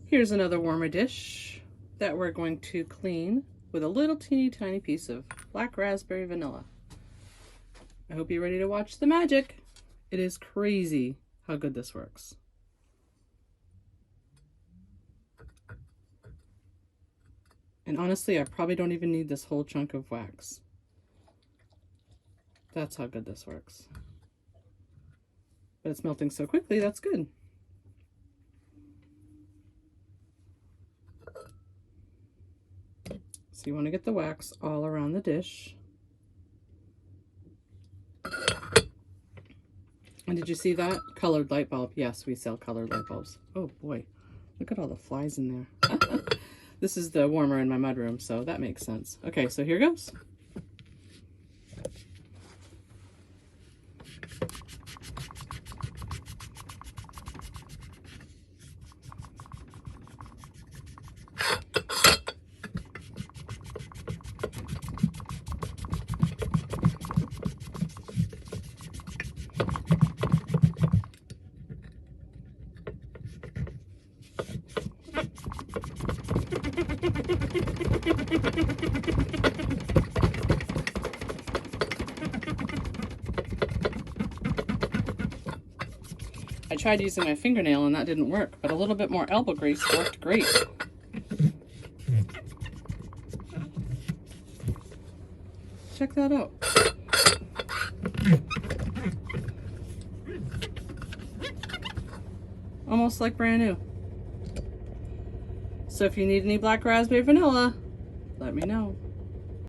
Here's another warmer dish that we're going to clean with a little teeny tiny piece of black raspberry vanilla. I hope you're ready to watch the magic. It is crazy how good this works. And honestly, I probably don't even need this whole chunk of wax. That's how good this works. But it's melting so quickly, that's good. So you want to get the wax all around the dish. And did you see that? Colored light bulb. Yes, we sell colored light bulbs. Oh boy, look at all the flies in there. This is the warmer in my mudroom, so that makes sense. Okay, so here goes. I tried using my fingernail and that didn't work, but a little bit more elbow grease worked great. Check that out. Almost like brand new. So if you need any black raspberry vanilla, let me know.